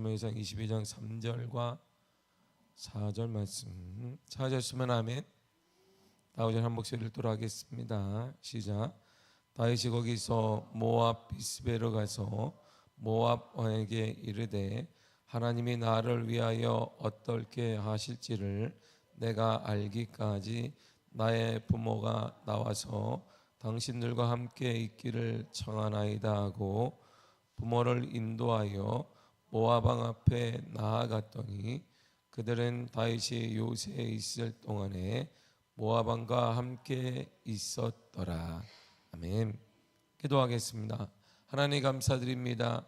사무엘상 22장 3절과 4절 말씀 찾으셨으면 아멘. 다우전 한 목소리를 따라하겠습니다. 시작. 다윗이 거기서 모압 비스베로 가서 모압 왕에게 이르되 하나님이 나를 위하여 어떻게 하실지를 내가 알기까지 나의 부모가 나와서 당신들과 함께 있기를 청하나이다 하고 부모를 인도하여 모압 왕 앞에 나아갔더니 그들은 다윗이 요새에 있을 동안에 모압 왕과 함께 있었더라. 아멘. 기도하겠습니다. 하나님 감사드립니다.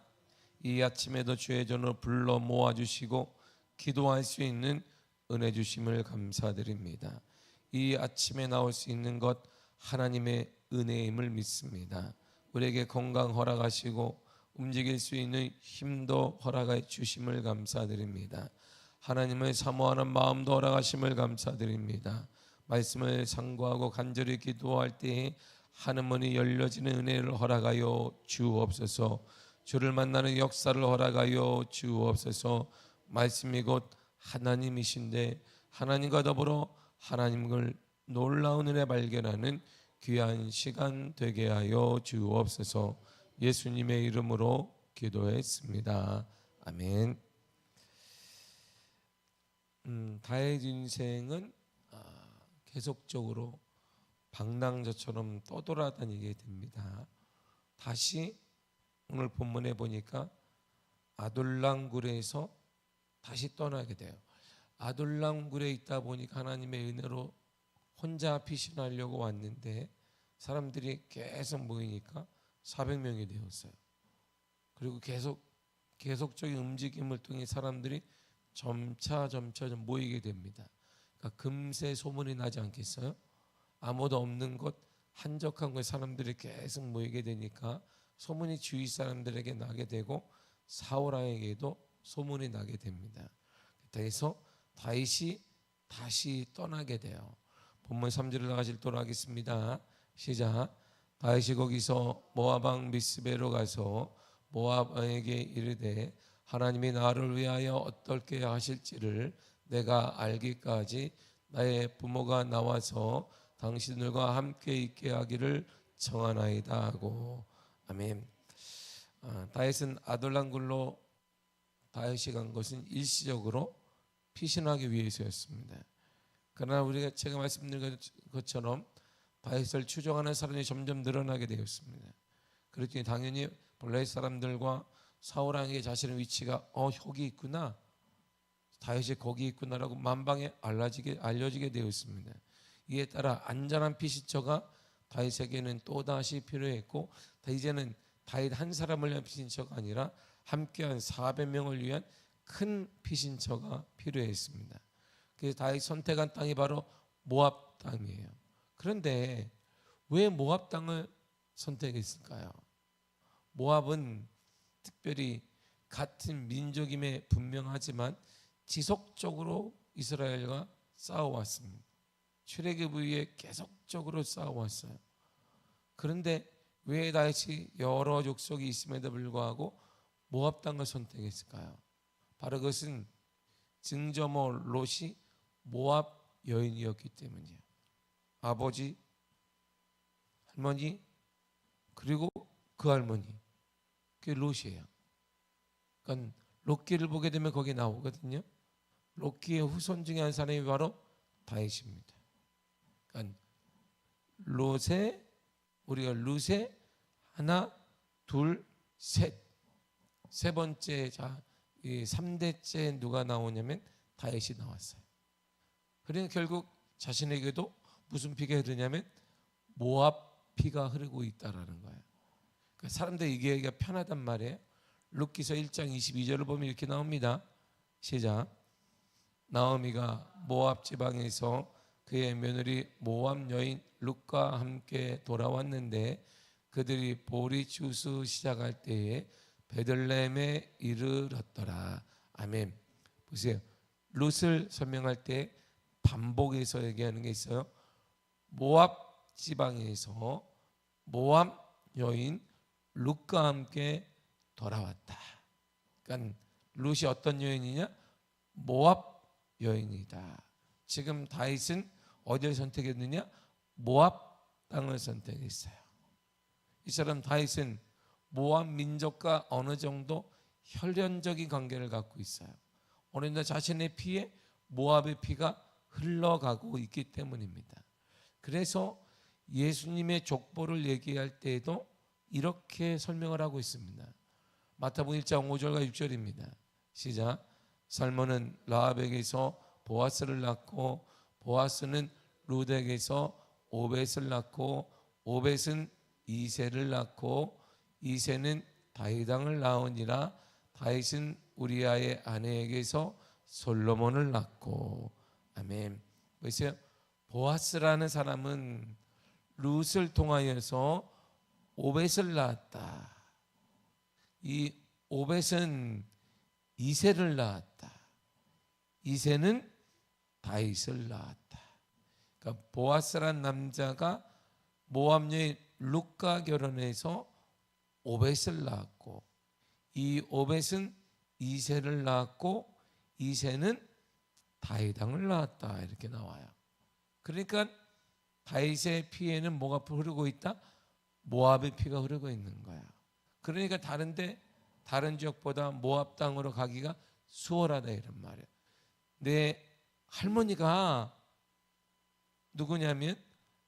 이 아침에도 주의 전을 불러 모아주시고 기도할 수 있는 은혜 주심을 감사드립니다. 이 아침에 나올 수 있는 것 하나님의 은혜임을 믿습니다. 우리에게 건강 허락하시고 움직일 수 있는 힘도 허락해 주심을 감사드립니다. 하나님을 사모하는 마음도 허락하심을 감사드립니다. 말씀을 상고하고 간절히 기도할 때에 하늘문이 열려지는 은혜를 허락하여 주옵소서. 주를 만나는 역사를 허락하여 주옵소서. 말씀이 곧 하나님이신데 하나님과 더불어 하나님을 놀라운 은혜 발견하는 귀한 시간 되게 하여 주옵소서. 예수님의 이름으로 기도했습니다. 아멘. 다윗 인생은 계속적으로 방랑자처럼 떠돌아다니게 됩니다. 다시 오늘 본문에 보니까 아둘람 굴에서 다시 떠나게 돼요. 아둘람 굴에 있다 보니까 하나님의 은혜로 혼자 피신하려고 왔는데 사람들이 계속 모이니까 400명이 되었어요. 그리고 계속적인 움직임을 통해 사람들이 점차 모이게 됩니다. 그러니까 금세 소문이 나지 않겠어요? 아무도 없는 곳, 한적한 곳에 사람들이 계속 모이게 되니까 소문이 주위 사람들에게 나게 되고 사울 왕에게도 소문이 나게 됩니다. 그래서 다윗이 다시 떠나게 돼요. 본문 3절을 나가실도록 하겠습니다. 시작. 다윗이 거기서 모압 왕 미스베로 가서 모압 왕에게 이르되 하나님이 나를 위하여 어떻게 하실지를 내가 알기까지 나의 부모가 나와서 당신들과 함께 있게 하기를 청하나이다 하고. 아멘. 다윗은 아둘람 굴로 다윗이 간 것은 일시적으로 피신하기 위해서였습니다. 그러나 우리가 제가 말씀드린 것처럼 다윗을 추종하는 사람이 점점 늘어나게 되었습니다. 그랬더니 당연히 블레셋 사람들과 사울 왕에게 자신의 위치가 여기 있구나, 다윗이 거기 있구나라고 만방에 알려지게 되었습니다. 이에 따라 안전한 피신처가 다윗에게는 또다시 필요했고, 이제는 다윗 한 사람을 위한 피신처가 아니라 함께한 400명을 위한 큰 피신처가 필요했습니다. 그래서 다윗 선택한 땅이 바로 모압 땅이에요. 그런데 왜 모압 땅을 선택했을까요? 모압은 특별히 같은 민족임에 분명하지만 지속적으로 이스라엘과 싸워왔습니다. 출애굽 이후에 계속적으로 싸워왔어요. 그런데 왜 다윗이 여러 족속이 있음에도 불구하고 모압 땅을 선택했을까요? 바로 그것은 증조모 롯이 모압 여인이었기 때문이에요. 아버지, 할머니, 그리고 그 할머니, 그게 롯이에요. 그러니까 롯기를 보게 되면 거기 나오거든요. 롯기의 후손 중에 한 사람이 바로 다윗입니다. 그러니까 우리가 룻의 하나, 둘, 셋, 세 번째, 이 3대째 누가 나오냐면 다윗이 나왔어요. 그러니까 결국 자신에게도 무슨 피가 흐르냐면 모압 피가 흐르고 있다라는 거예요. 그러니까 사람들이 얘기하기가 편하단 말이에요. 룻기서 1장 22절을 보면 이렇게 나옵니다. 시작. 나오미가 모압 지방에서 그의 며느리 모압 여인 룻과 함께 돌아왔는데 그들이 보리 추수 시작할 때에 베들레헴에 이르렀더라. 아멘. 보세요. 룻을 설명할 때 반복해서 얘기하는 게 있어요. 모압 지방에서 모압 여인 룻과 함께 돌아왔다. 그러니까 룻이 어떤 여인이냐? 모압 여인이다. 지금 다윗은 어디를 선택했느냐? 모압 땅을 선택했어요. 이 사람 다윗은 모압 민족과 어느 정도 혈연적인 관계를 갖고 있어요. 오늘날 자신의 피에 모압의 피가 흘러가고 있기 때문입니다. 그래서 예수님의 족보를 얘기할 때에도 이렇게 설명을 하고 있습니다. 마태복음 1장 5절과 6절입니다. 시작. 살몬은 라합에게서 보아스를 낳고 보아스는 룻에게서 오벳을 낳고 오벳은 이새를 낳고 이새는 다윗 왕을 낳으니라. 다윗은 우리아의 아내에게서 솔로몬을 낳고. 아멘. 보세요. 보아스라는 사람은 룻을 통하여서 오벳을 낳았다. 이 오벳은 이새를 낳았다. 이새는 다윗을 낳았다. 그러니까 보아스란 남자가 모압 여인 룻과 결혼해서 오벳을 낳았고, 이 오벳은 이새를 낳았고, 이새는 다윗 왕을 낳았다. 이렇게 나와요. 그러니까 다윗의 피에는 뭐가 흐르고 있다? 모압의 피가 흐르고 있는 거야. 그러니까 다른 지역보다 모압 땅으로 가기가 수월하다 이런 말이야. 내 할머니가 누구냐면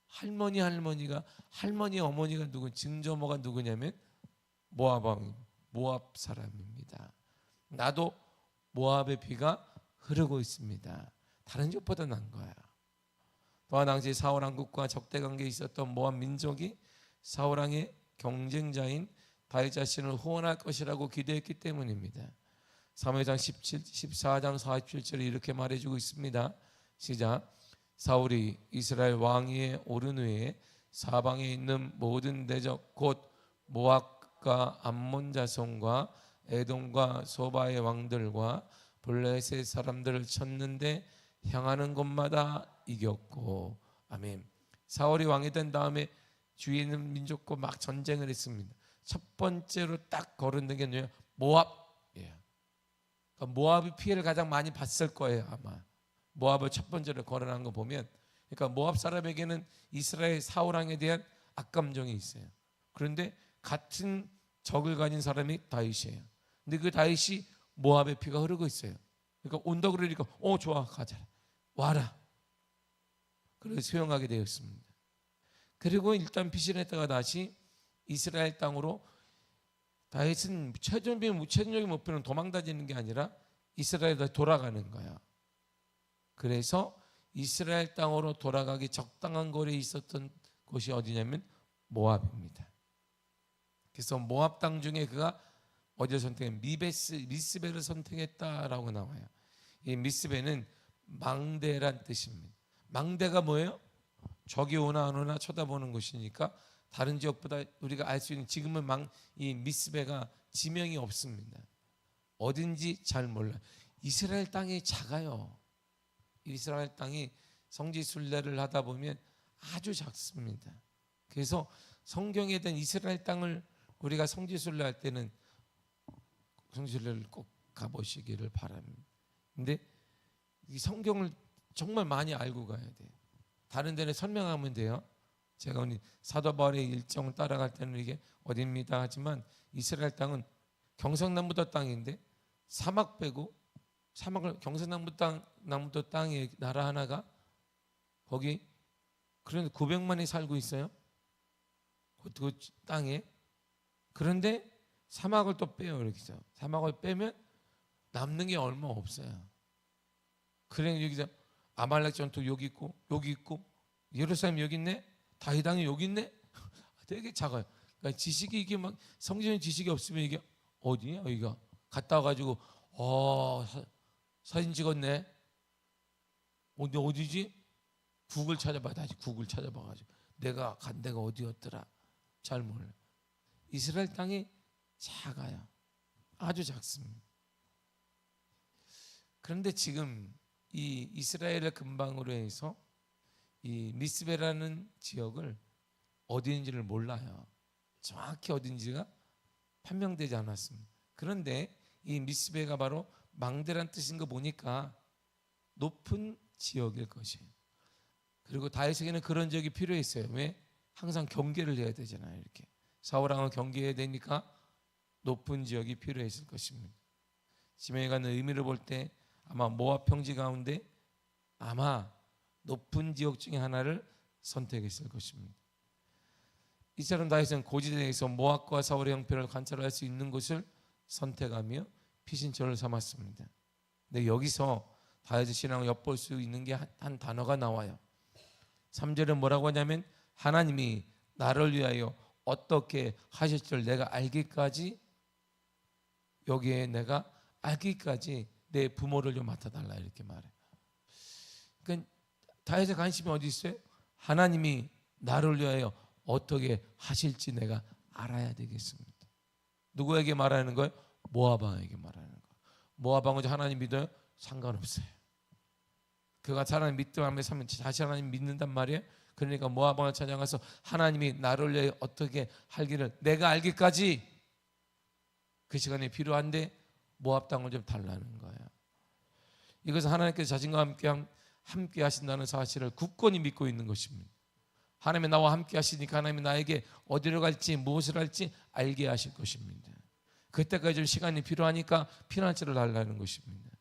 할머니 어머니가 증조모가 누구냐면 모압 사람입니다. 나도 모압의 피가 흐르고 있습니다. 다른 지역보다 난 거야. 또한 당시 사울 왕국과 적대 관계에 있었던 모압 민족이 사울 왕의 경쟁자인 다윗 자신을 후원할 것이라고 기대했기 때문입니다. 사무엘상 14장 47절에 이렇게 말해주고 있습니다. 시작. 사울이 이스라엘 왕위에 오른 후에 사방에 있는 모든 대적 곧 모압과 암몬 자손과 에돔과 소바의 왕들과 블레셋 사람들을 쳤는데 향하는 곳마다 이겼고. 아멘. 사울이 왕이 된 다음에 주위에 있는 민족과 막 전쟁을 했습니다. 첫 번째로 딱 거론된 게 뭐예요? 모압이에요. 그러니까 모압이 피해를 가장 많이 봤을 거예요, 아마. 모압을 첫 번째로 거론한 거 보면, 그러니까 모압 사람에게는 이스라엘 사울 왕에 대한 악감정이 있어요. 그런데 같은 적을 가진 사람이 다윗이에요. 근데 그 다윗이 모압의 피가 흐르고 있어요. 그러니까 온다 그러니까 좋아, 가자, 와라. 그래서 수용하게 되었습니다. 그리고 일단 피신했다가 다시 이스라엘 땅으로, 다윗은 최종적인 목표는 도망다니는 게 아니라 이스라엘에 돌아가는 거야. 그래서 이스라엘 땅으로 돌아가기 적당한 거리에 있었던 곳이 어디냐면 모압입니다. 그래서 모압 땅 중에 그가 어디를 선택했냐면 미스베를 선택했다라고 나와요. 이 미스베는 망대란 뜻입니다. 망대가 뭐예요? 적이 오나 안 오나 쳐다보는 곳이니까 다른 지역보다 우리가 알 수 있는, 지금은 이 미스베가 지명이 없습니다. 어딘지 잘 몰라요. 이스라엘 땅이 작아요. 이스라엘 땅이 성지순례를 하다 보면 아주 작습니다. 그래서 성경에 대한 이스라엘 땅을 우리가 성지순례할 때는 성지순례를 꼭 가보시기를 바랍니다. 근데 이 성경을 정말 많이 알고 가야 돼요. 다른 데는 설명하면 돼요. 제가 오늘 사도 바울의 일정을 따라갈 때는 이게 어디입니다 하지만 이스라엘 땅은 경상남북도 땅인데 사막 빼고 경상남북도 땅의 나라 하나가 거기 그런데 900만이 살고 있어요. 그 땅에. 그런데 사막을 또 빼요. 이렇게 해서 사막을 빼면 남는 게 얼마 없어요. 그래 여기서 아말렉 전투 여기 있고 예루살렘 여기 있네, 다윗 왕이 여기 있네. 되게 작아요. 그러니까 지식이 이게 막 성경의 지식이 없으면 이게 어디야 여기가, 갔다 와가지고 사진 찍었네. 어디지? 구글 찾아봐. 다시 구글 찾아봐가지고 내가 간 데가 어디였더라. 잘 몰라. 이스라엘 땅이 작아요. 아주 작습니다. 그런데 지금 이 이스라엘을 근방으로 해서 이 미스베라는 지역을 어디인지를 몰라요. 정확히 어딘지가 판명되지 않았습니다. 그런데 이 미스베가 바로 망대란 뜻인 거 보니까 높은 지역일 것이에요. 그리고 다윗에게는 그런 적이 필요했어요. 왜? 항상 경계를 해야 되잖아요. 이렇게 사울왕을 경계해야 되니까 높은 지역이 필요했을 것입니다. 지명에 가는 의미를 볼 때 아마 모압 평지 가운데 아마 높은 지역 중에 하나를 선택했을 것입니다. 이처럼 다윗은 고지대에서 모압과 사울의 형편을 관찰할 수 있는 곳을 선택하며 피신처를 삼았습니다. 근데 여기서 다윗의 신앙을 엿볼 수 있는 게 한 단어가 나와요. 3절은 뭐라고 하냐면 하나님이 나를 위하여 어떻게 하실 줄 내가 알기까지, 여기에 내가 알기까지 내 부모를 좀 맡아달라 이렇게 말해요. 그러니까 다윗의 관심이 어디 있어요? 하나님이 나를 위하여 어떻게 하실지 내가 알아야 되겠습니다. 누구에게 말하는 거예요? 모압 왕에게 말하는 거예요. 모압 왕은 하나님 믿어요? 상관없어요. 그가 하나님 믿더라면 다시 하나님 믿는단 말이에요. 그러니까 모압 왕을 찾아가서 하나님이 나를 위해 어떻게 할기를 내가 알기까지 그 시간이 필요한데 모압 땅을 좀 달라는 거예요. 이것은 하나님께서 자신과 함께 하신다는 사실을 굳건히 믿고 있는 것입니다. 하나님이 나와 함께 하시니까 하나님이 나에게 어디로 갈지 무엇을 할지 알게 하실 것입니다. 그때까지 좀 시간이 필요하니까 피난처를 달라는 것입니다.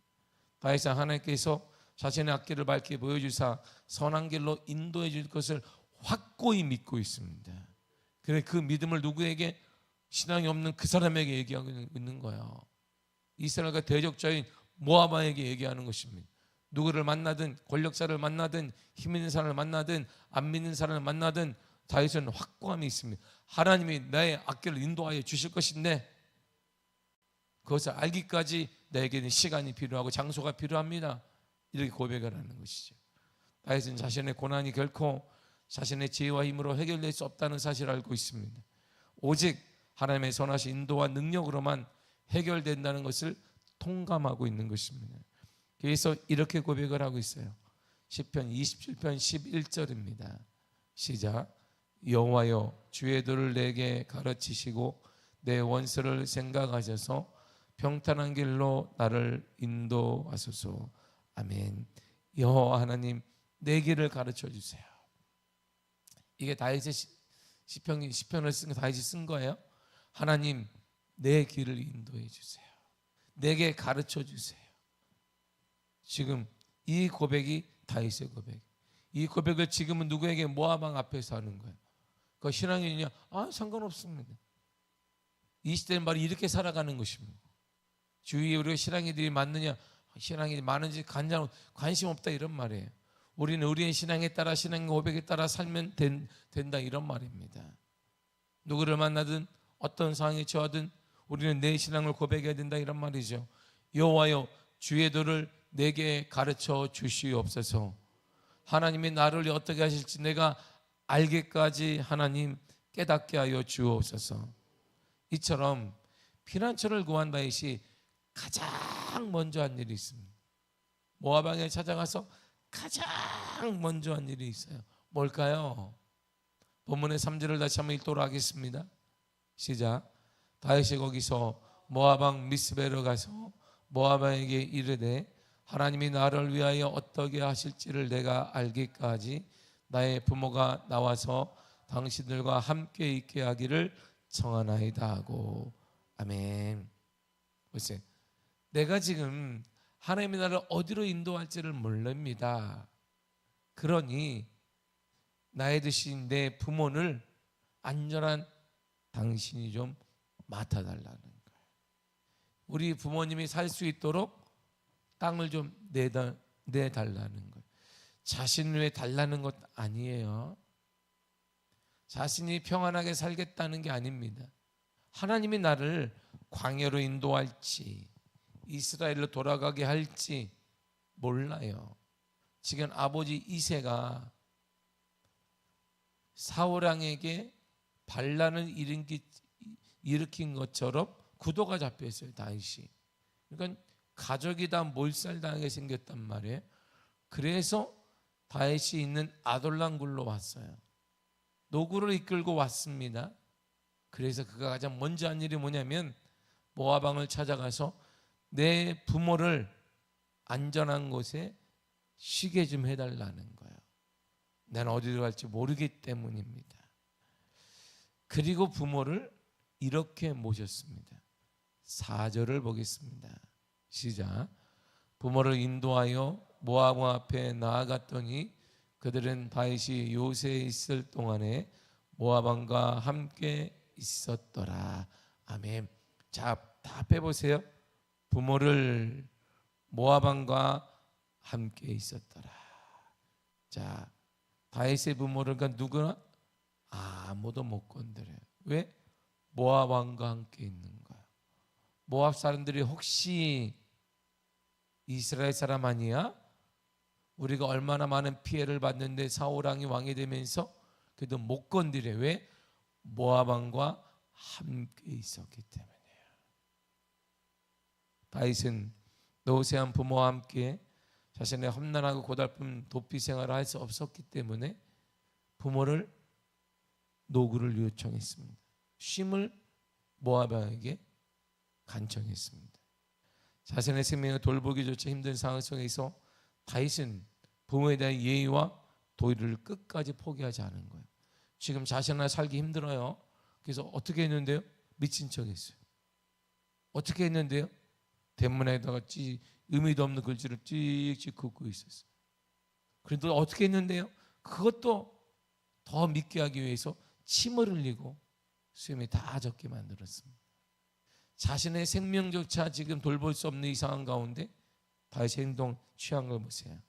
다윗은 하나님께서 자신의 앞길을 밝게 보여주사 선한 길로 인도해 줄 것을 확고히 믿고 있습니다. 그래서 그 믿음을 누구에게? 신앙이 없는 그 사람에게 얘기하고 있는 거예요. 이스라엘과 대적자인 모압 왕에게 얘기하는 것입니다. 누구를 만나든 권력자를 만나든 힘 있는 사람을 만나든 안 믿는 사람을 만나든 다윗은 확고함이 있습니다. 하나님이 나의 앞길을 인도하여 주실 것인데 그것을 알기까지 나에게는 시간이 필요하고 장소가 필요합니다. 이렇게 고백을 하는 것이죠. 다윗은 자신의 고난이 결코 자신의 지혜와 힘으로 해결될 수 없다는 사실을 알고 있습니다. 오직 하나님의 선하신 인도와 능력으로만 해결된다는 것을 통감하고 있는 것입니다. 그래서 이렇게 고백을 하고 있어요. 시편 27편 11절입니다. 시작. 여호와여 주의 도를 내게 가르치시고 내 원수를 생각하셔서 평탄한 길로 나를 인도하소서. 아멘. 여호와 하나님 내 길을 가르쳐 주세요. 이게 다윗의 시편을 쓴 다윗이 쓴 거예요. 하나님 내 길을 인도해 주세요. 내게 가르쳐 주세요. 지금 이 고백이 다윗의 고백. 이 고백을 지금은 누구에게? 모압 왕 앞에서 하는 거예요. 그 신앙이냐? 상관없습니다. 이 시대는 바로 이렇게 살아가는 것입니다. 주위에 우리가 신앙이들이 많느냐? 신앙이 많은지 관심 없다 이런 말이에요. 우리는 우리의 신앙에 따라 신앙의 고백에 따라 살면 된다 이런 말입니다. 누구를 만나든 어떤 상황에 처하든 우리는 내 신앙을 고백해야 된다 이런 말이죠. 여호와여 주의 도를 내게 가르쳐 주시옵소서. 하나님이 나를 어떻게 하실지 내가 알기까지 하나님 깨닫게 하여 주옵소서. 이처럼 피난처를 구한 다윗이 가장 먼저 한 일이 있습니다. 모압 왕에 찾아가서 가장 먼저 한 일이 있어요. 뭘까요? 본문의 3절을 다시 한번 읽도록 하겠습니다. 시작. 다윗이 거기서 모압 왕 미스베로 가서 모압 왕에게 이르되 하나님이 나를 위하여 어떻게 하실지를 내가 알기까지 나의 부모가 나와서 당신들과 함께 있게 하기를 청하나이다 하고. 아멘. 보세요. 내가 지금 하나님이 나를 어디로 인도할지를 모릅니다. 그러니 나의 드신 내 부모를 안전한 당신이 좀 맡아달라는 거예요. 우리 부모님이 살 수 있도록 땅을 좀 내달라는 거예요. 자신을 위해 달라는 것 아니에요. 자신이 평안하게 살겠다는 게 아닙니다. 하나님이 나를 광야로 인도할지 이스라엘로 돌아가게 할지 몰라요. 지금 아버지 이새가 사울왕에게 반란을 일으킨 것처럼 구도가 잡혀 있어요. 다윗이. 그러니까 가족이 다 몰살당하게 생겼단 말이에요. 그래서 다윗이 있는 아돌람 굴로 왔어요. 노구를 이끌고 왔습니다. 그래서 그가 가장 먼저 한 일이 뭐냐면 모압 왕을 찾아가서 내 부모를 안전한 곳에 쉬게 좀 해달라는 거예요. 나는 어디로 갈지 모르기 때문입니다. 그리고 부모를 이렇게 모셨습니다. 4절을 보겠습니다. 시작. 부모를 인도하여 모압 앞에 나아갔더니 그들은 다윗이 요새에 있을 동안에 모압 왕과 함께 있었더라. 아멘. 자, 다 빼보세요. 부모를 모압 왕과 함께 있었더라. 자, 다윗의 부모를 누구나 아무도 못 건드려요. 왜? 모압 왕과 함께 있는 거야. 모압 사람들이 혹시 이스라엘 사람 아니야? 우리가 얼마나 많은 피해를 받는데 사울 왕이 왕이 되면서 그래도 못 건드려. 왜? 모압 왕과 함께 있었기 때문이에요. 다윗은 노쇠한 부모와 함께 자신의 험난하고 고달픈 도피 생활을 할 수 없었기 때문에 부모를 노구를 요청했습니다. 쉼을 모압 왕에게 간청했습니다. 자신의 생명을 돌보기조차 힘든 상황 속에서 다윗은 부모에 대한 예의와 도리를 끝까지 포기하지 않은 거예요. 지금 자신을 살기 힘들어요. 그래서 어떻게 했는데요? 미친 척 했어요. 어떻게 했는데요? 대문에다가 의미도 없는 글씨를 찍찍 긋고 있었어요. 그래도 어떻게 했는데요? 그것도 더 믿게 하기 위해서 침을 흘리고 수염이 다 젖게 만들었습니다. 자신의 생명조차 지금 돌볼 수 없는 이 상황 가운데 다윗의 행동 취한 걸 보세요.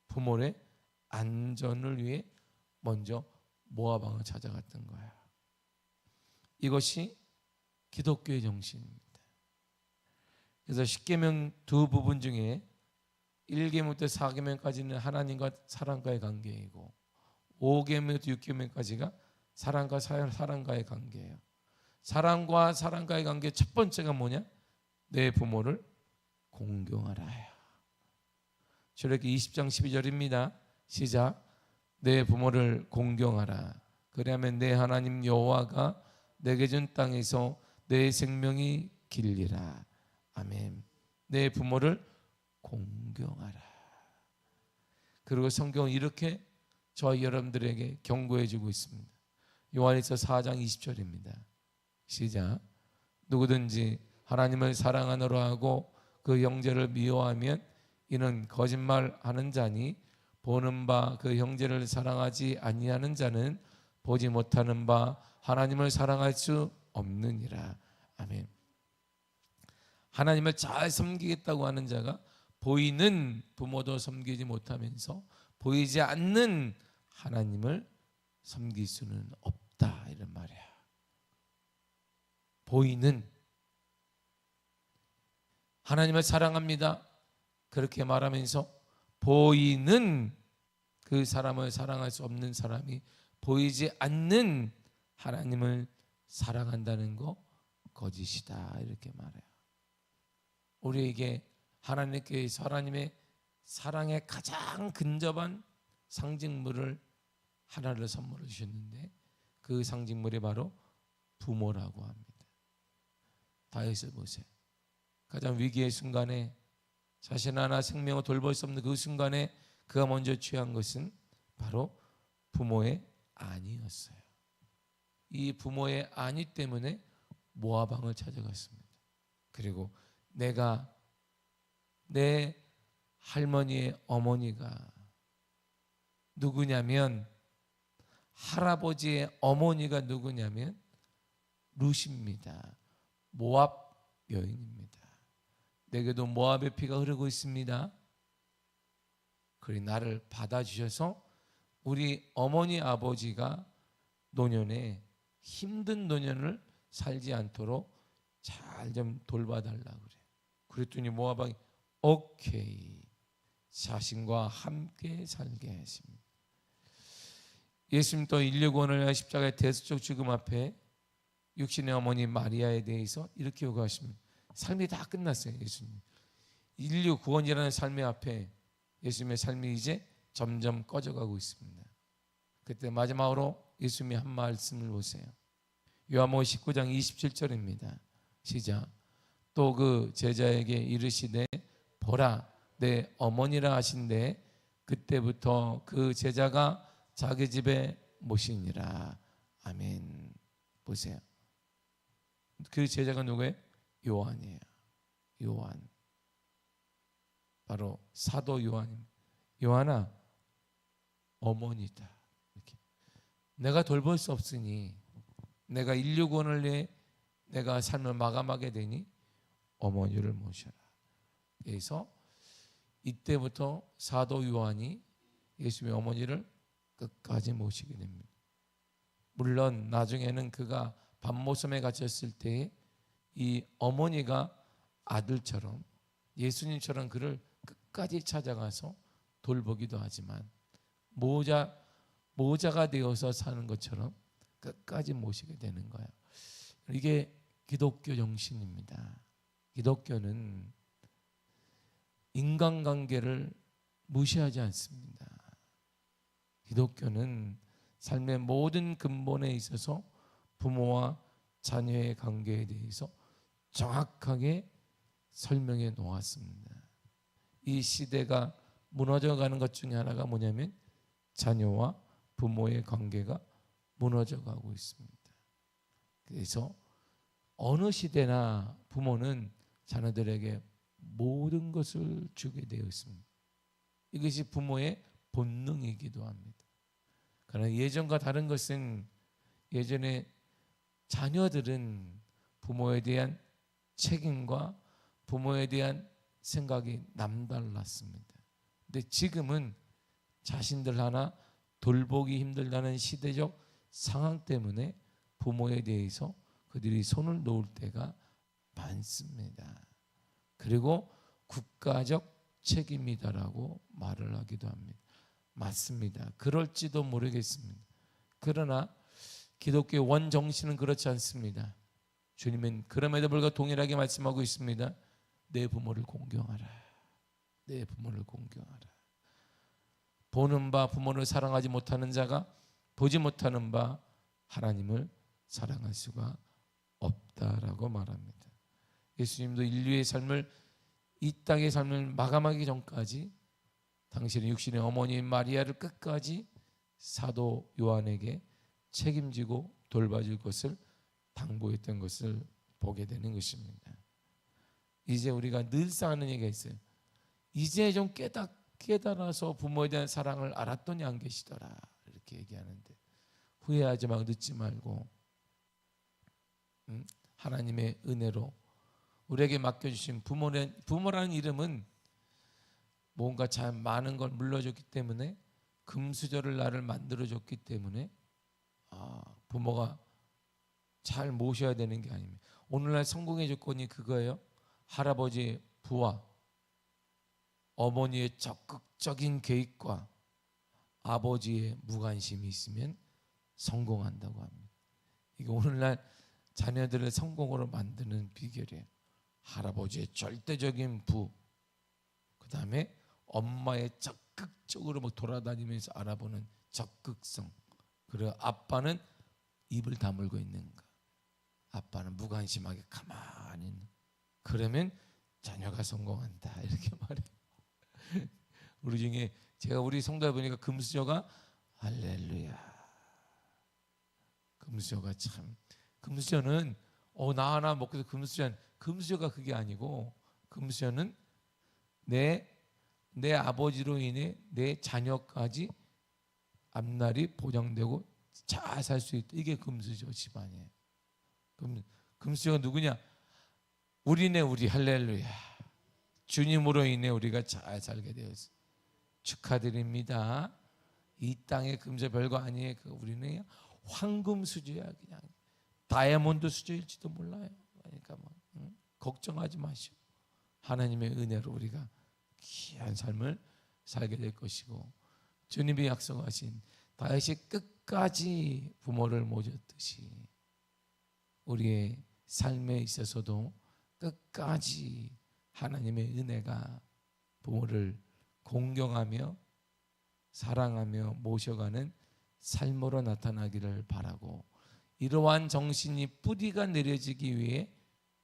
부모의 안전을 위해 먼저 모압 왕을 찾아갔던 거예요. 이것이 기독교의 정신입니다. 그래서 10계명 두 부분 중에 1계명부터 4계명까지는 하나님과 사람과의 관계이고 5계명부터 6계명까지가 사람과 사람과의 관계예요. 사람과 사람과의 관계 첫 번째가 뭐냐? 내 부모를 공경하라. 출애굽기 20장 12절입니다. 시작. 내 부모를 공경하라. 그리하면 내 하나님 여호와가 내게 준 땅에서 내 생명이 길리라. 아멘. 내 부모를 공경하라. 그리고 성경은 이렇게 저희 여러분들에게 경고해 주고 있습니다. 요한일서 4장 20절입니다. 시작. 누구든지 하나님을 사랑하노라 하고 그 형제를 미워하면 이는 거짓말하는 자니 보는 바 그 형제를 사랑하지 아니하는 자는 보지 못하는 바 하나님을 사랑할 수 없느니라. 아멘. 하나님을 잘 섬기겠다고 하는 자가 보이는 부모도 섬기지 못하면서 보이지 않는 하나님을 섬길 수는 없다, 이런 말이야. 보이는 하나님을 사랑합니다. 그렇게 말하면서 보이는 그 사람을 사랑할 수 없는 사람이 보이지 않는 하나님을 사랑한다는 거 거짓이다, 이렇게 말해요. 우리에게 하나님께서 하나님의 사랑의 가장 근접한 상징물을 하나를 선물해 주셨는데 그 상징물이 바로 부모라고 합니다. 다윗을 보세요. 가장 위기의 순간에 자신 하나 생명을 돌볼 수 없는 그 순간에 그가 먼저 취한 것은 바로 부모의 안위였어요. 이 부모의 안위 때문에 모압 왕을 찾아갔습니다. 그리고 내가 내 할머니의 어머니가 누구냐면 할아버지의 어머니가 누구냐면 룻입니다. 모압 여인입니다. 내게도 모압의 피가 흐르고 있습니다. 그리 나를 받아주셔서 우리 어머니 아버지가 노년에 힘든 노년을 살지 않도록 잘 좀 돌봐달라 그래. 그랬더니 모압 왕이 오케이, 자신과 함께 살게 했습니다. 예수님 또 인류 구원을 십자가의 대속적 죽음 앞에 육신의 어머니 마리아에 대해서 이렇게 요구하십니다. 삶이 다 끝났어요. 예수님 인류 구원이라는 삶의 앞에 예수님의 삶이 이제 점점 꺼져가고 있습니다. 그때 마지막으로 예수님이 한 말씀을 보세요. 요한복음 19장 27절입니다. 시작. 또 그 제자에게 이르시되 보라 내 어머니라 하신대 그때부터 그 제자가 자기 집에 모시니라. 아멘. 보세요. 그 제자가 누구예요? 요한이에요. 요한. 바로 사도 요한입니다. 요한아, 어머니다. 이렇게. 내가 돌볼 수 없으니, 내가 인류 구원을 위해 내가 삶을 마감하게 되니 어머니를 모셔라. 그래서 이때부터 사도 요한이 예수님의 어머니를 끝까지 모시게 됩니다. 물론 나중에는 그가 밤모섬에 갇혔을 때에 이 어머니가 아들처럼 예수님처럼 그를 끝까지 찾아가서 돌보기도 하지만 모자가 되어서 사는 것처럼 끝까지 모시게 되는 거예요. 이게 기독교 정신입니다. 기독교는 인간관계를 무시하지 않습니다. 기독교는 삶의 모든 근본에 있어서 부모와 자녀의 관계에 대해서 정확하게 설명해 놓았습니다. 이 시대가 무너져가는 것 중에 하나가 뭐냐면 자녀와 부모의 관계가 무너져가고 있습니다. 그래서 어느 시대나 부모는 자녀들에게 모든 것을 주게 되어 있습니다. 이것이 부모의 본능이기도 합니다. 그러나 예전과 다른 것은 예전에 자녀들은 부모에 대한 책임과 부모에 대한 생각이 남달랐습니다. 근데 지금은 자신들 하나 돌보기 힘들다는 시대적 상황 때문에 부모에 대해서 그들이 손을 놓을 때가 많습니다. 그리고 국가적 책임이다라고 말을 하기도 합니다. 맞습니다. 그럴지도 모르겠습니다. 그러나 기독교의 원정신은 그렇지 않습니다. 주님은 그럼에도 불구하고 동일하게 말씀하고 있습니다. 내 부모를 공경하라. 내 부모를 공경하라. 보는 바 부모를 사랑하지 못하는 자가 보지 못하는 바 하나님을 사랑할 수가 없다라고 말합니다. 예수님도 인류의 삶을 이 땅의 삶을 마감하기 전까지 당신의 육신의 어머니인 마리아를 끝까지 사도 요한에게 책임지고 돌봐줄 것을 당부했던 것을 보게 되는 것입니다. 이제 우리가 늘상 하는 얘기가 있어요. 이제 좀 깨달아서 부모에 대한 사랑을 알았더니 안 계시더라 이렇게 얘기하는데 후회하지 말고 늦지 말고 하나님의 은혜로 우리에게 맡겨주신 부모라는 이름은 뭔가 참 많은 걸 물려줬기 때문에 금수저를 나를 만들어줬기 때문에 부모가 잘 모셔야 되는 게 아닙니다. 오늘날 성공의 조건이 그거예요. 할아버지의 부와 어머니의 적극적인 개입과 아버지의 무관심이 있으면 성공한다고 합니다. 이게 오늘날 자녀들을 성공으로 만드는 비결이에요. 할아버지의 절대적인 부, 그 다음에 엄마의 적극적으로 막 돌아다니면서 알아보는 적극성, 그리고 아빠는 입을 다물고 있는 거. 아빠는 무관심하게 가만히 있는. 그러면 자녀가 성공한다 이렇게 말해요. 우리 중에 제가 우리 성도에 보니까 금수저가 할렐루야. 금수저가 참 금수저는 나 하나 먹고 금수저가 그게 아니고 금수저는 내 아버지로 인해 내 자녀까지 앞날이 보장되고 잘 살 수 있다. 이게 금수저 집안이에요. 금수저가 누구냐? 우리네 우리 할렐루야. 주님으로 인해 우리가 잘 살게 되었어요. 축하드립니다. 이 땅의 금수저 별거 아니에요. 우리는 황금 수저야. 그냥 다이아몬드 수저일지도 몰라요. 그러니까 걱정하지 마시오. 하나님의 은혜로 우리가 귀한 삶을 살게 될 것이고 주님이 약속하신 다윗이 끝까지 부모를 모셨듯이 우리의 삶에 있어서도 끝까지 하나님의 은혜가 부모를 공경하며 사랑하며 모셔가는 삶으로 나타나기를 바라고 이러한 정신이 뿌리가 내려지기 위해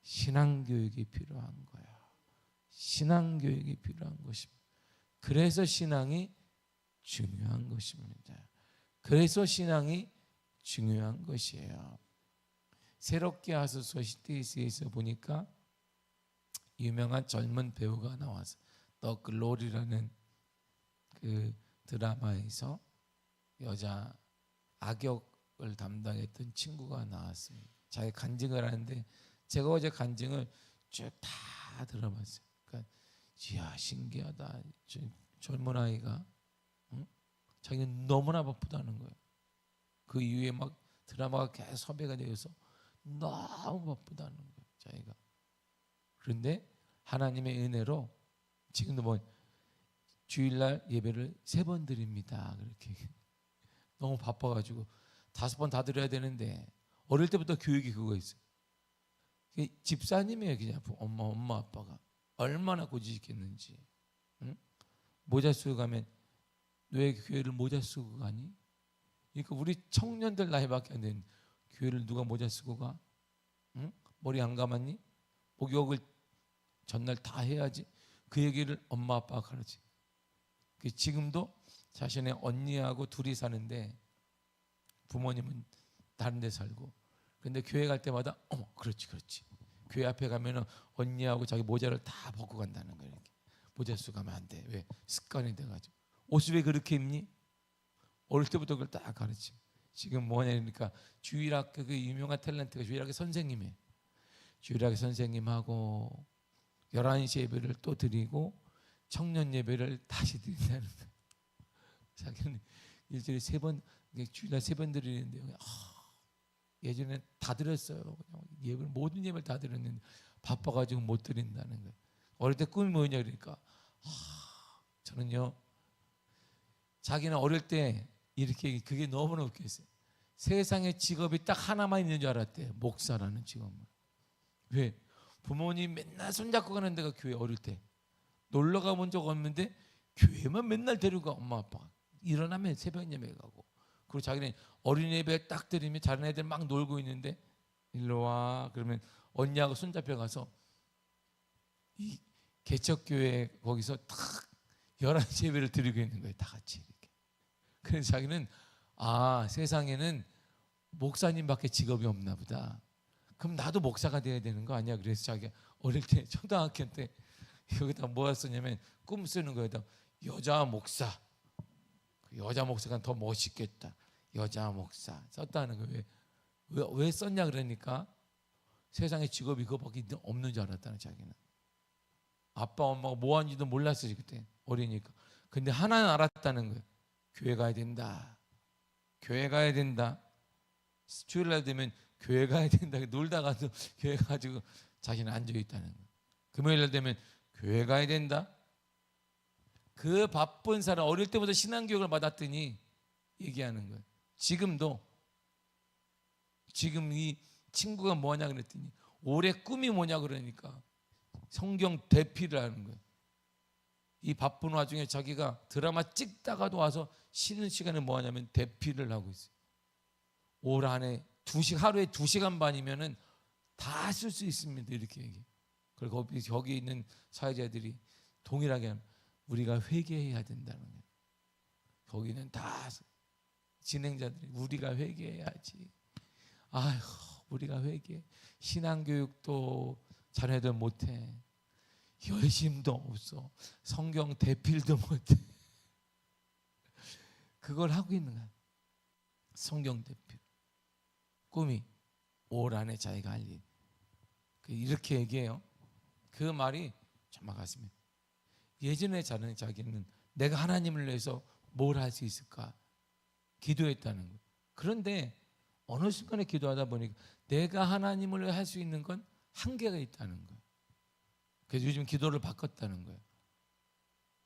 신앙교육이 필요한 거야. 신앙교육이 필요한 것입니다. 그래서 신앙이 중요한 것입니다. 그래서 신앙이 중요한 것이에요. 새롭게 하소서 시티스에서 보니까 유명한 젊은 배우가 나와서 더 글로리라는 그 드라마에서 여자 악역을 담당했던 친구가 나왔습니다. 자기 간증을 하는데 제가 어제 간증을 쭉 다 들어봤어요. 그러니까 이야 신기하다. 젊은 아이가 자기는 너무나 바쁘다는 거예요. 그 이후에 막 드라마가 계속 섭외가 되어서 너무 바쁘다는 거예요. 자기가. 그런데 하나님의 은혜로 지금도 뭐 주일날 예배를 3번 드립니다. 그렇게 너무 바빠가지고 5번 다 드려야 되는데 어릴 때부터 교육이 그거 있어요. 집사님이에요. 그냥 엄마 아빠가 얼마나 고지식했는지. 응? 모자 쓰고 가면 왜 교회를 모자 쓰고 가니? 그러니까 우리 청년들 나이밖에 안 되는 교회를 누가 모자 쓰고 가? 응? 머리 안 감았니? 목욕을 전날 다 해야지. 그 얘기를 엄마 아빠가 가르치. 지금도 자신의 언니하고 둘이 사는데 부모님은 다른 데 살고 근데 교회 갈 때마다 그렇지 교회 앞에 가면은 언니하고 자기 모자를 다 벗고 간다는 거예요. 이렇게. 모자 쓰고 가면 안 돼. 왜? 습관이 돼가지고. 옷을 왜 그렇게 입니? 어릴 때부터 그걸 딱 가르치. 지금 뭐냐니까 주일학교 그 유명한 탤런트가 주일학교 선생님이에요. 주일학교 선생님하고 11시 예배를 또 드리고 청년 예배를 다시 드린다는 거예요. 자기는 일주일에 3번 주일날 3번 드리는데 예전에 다 드렸어요. 예배를 모든 예배를 다 드렸는데 바빠가지고 못 드린다는 거예요. 어릴 때 꿈이 뭐냐 그러니까 저는요 자기는 어릴 때 이렇게 그게 너무나 웃겼어요. 세상에 직업이 딱 하나만 있는 줄 알았대. 목사라는 직업만. 왜? 부모님 맨날 손잡고 가는 데가 교회 어릴 때 놀러 가본 적 없는데 교회만 맨날 데리고 가 엄마 아빠가. 일어나면 새벽 예배 가고 그리고 자기는 어린 예배 딱 드리면 다른 애들 막 놀고 있는데 일로 와 그러면 언니하고 손잡혀 가서 이 개척교회 거기서 딱 11시 예배를 드리고 있는 거예요. 다 같이 이렇게. 그래서 자기는 세상에는 목사님밖에 직업이 없나 보다. 그럼 나도 목사가 돼야 되는 거 아니야? 그래서 자기가 어릴 때 초등학교 때 여기다 뭐가 썼냐면 꿈 쓰는 거에다 여자 목사. 여자 목사가 더 멋있겠다. 여자 목사 썼다는 거예요. 왜 썼냐 그러니까 세상에 직업이 그거밖에 없는 줄 알았다는 자기는. 아빠 엄마가 뭐 하는지도 몰랐어요 그때 어리니까. 근데 하나는 알았다는 거예요. 교회 가야 된다. 교회 가야 된다. 주일날 되면 교회 가야 된다. 놀다가도 교회 가지고 자기는 앉아있다는 거예요. 금요일날 되면 교회 가야 된다. 그 바쁜 사람 어릴 때부터 신앙교육을 받았더니 얘기하는 거예요. 지금도 지금 이 친구가 뭐냐 그랬더니 올해 꿈이 뭐냐 그러니까 성경 대피를 하는 거예요. 이 바쁜 와중에 자기가 드라마 찍다가도 와서 쉬는 시간에 뭐 하냐면 대피를 하고 있어요. 올 한해 하루에 2시간 반이면은 다 쓸 수 있습니다. 이렇게 얘기해요. 그리고 거기 있는 사회자들이 동일하게 하는 우리가 회개해야 된다는 거예요. 거기는 다 진행자들이 우리가 회개해야지. 우리가 회개. 신앙교육도 자녀들 못해. 열심도 없어. 성경 대필도 못해. 그걸 하고 있는 거야. 성경 대필. 꿈이 올 안에 자기가 할 일. 이렇게 얘기해요. 그 말이 정말 같습니다. 예전에 자기는 내가 하나님을 위해서 뭘 할 수 있을까 기도했다는 거예요. 그런데 어느 순간에 기도하다 보니까 내가 하나님을 위해 할 수 있는 건 한계가 있다는 거예요. 그래서 요즘 기도를 바꿨다는 거예요.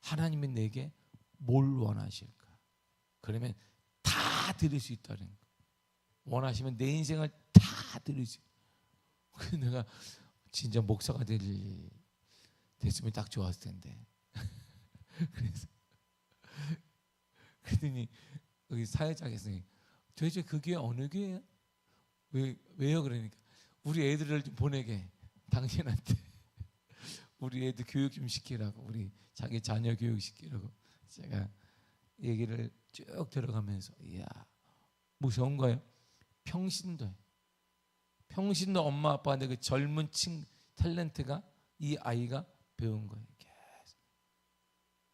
하나님이 내게 뭘 원하실까? 그러면 다 드릴 수 있다는 거예요. 원하시면 내 인생을 다 드릴 수 있어요. 그래서 내가 진짜 목사가 됐으면 딱 좋았을 텐데. 그랬더니 여기 사회자께서 도대체 그 교회 어느 교회야? 왜요? 그러니까 우리 애들을 좀 보내게. 당신한테 우리 애들 교육 좀 시키라고, 우리 자기 자녀 교육 시키라고 제가 얘기를 쭉 들어가면서, 이야, 무서운 거예요. 평신도에, 평신도 엄마 아빠한테 그 젊은 탤런트가 이 아이가 배운 거예요. 계속.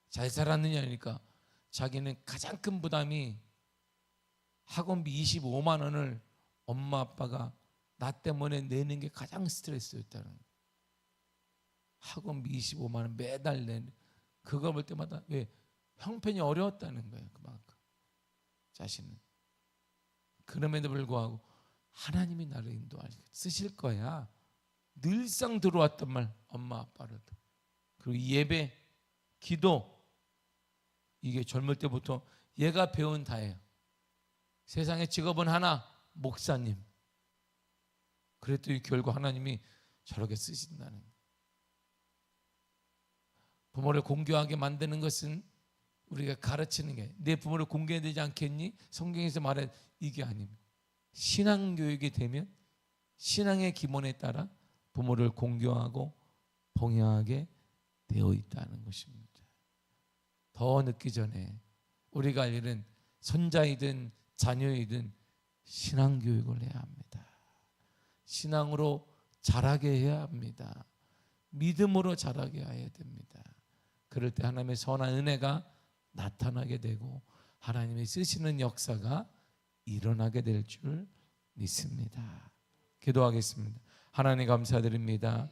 잘 살았느냐니까 자기는 가장 큰 부담이 학원비 25만 원을 엄마 아빠가 나 때문에 내는 게 가장 스트레스였다는 거예요. 학원비 25만 원 매달 내는, 그거 볼 때마다 왜 형편이 어려웠다는 거예요. 그만큼 자신은. 그럼에도 불구하고 하나님이 나를 인도하시고 쓰실 거야. 늘상 들어왔던 말, 엄마 아빠로도. 그리고 예배, 기도, 이게 젊을 때부터 얘가 배운 다예요. 세상의 직업은 하나, 목사님. 그랬더니 결국 하나님이 저렇게 쓰신다는 거예요. 부모를 공경하게 만드는 것은 우리가 가르치는 게, 내 부모를 공경해야 되지 않겠니? 성경에서 말해, 이게 아닙니다. 신앙교육이 되면 신앙의 기본에 따라 부모를 공경하고 봉양하게 되어 있다는 것입니다. 더 늦기 전에 우리가 할 일은 손자이든 자녀이든 신앙교육을 해야 합니다. 신앙으로 자라게 해야 합니다. 믿음으로 자라게 해야 됩니다. 그럴 때 하나님의 선한 은혜가 나타나게 되고 하나님이 쓰시는 역사가 일어나게 될 줄 믿습니다. 기도하겠습니다. 하나님 감사드립니다.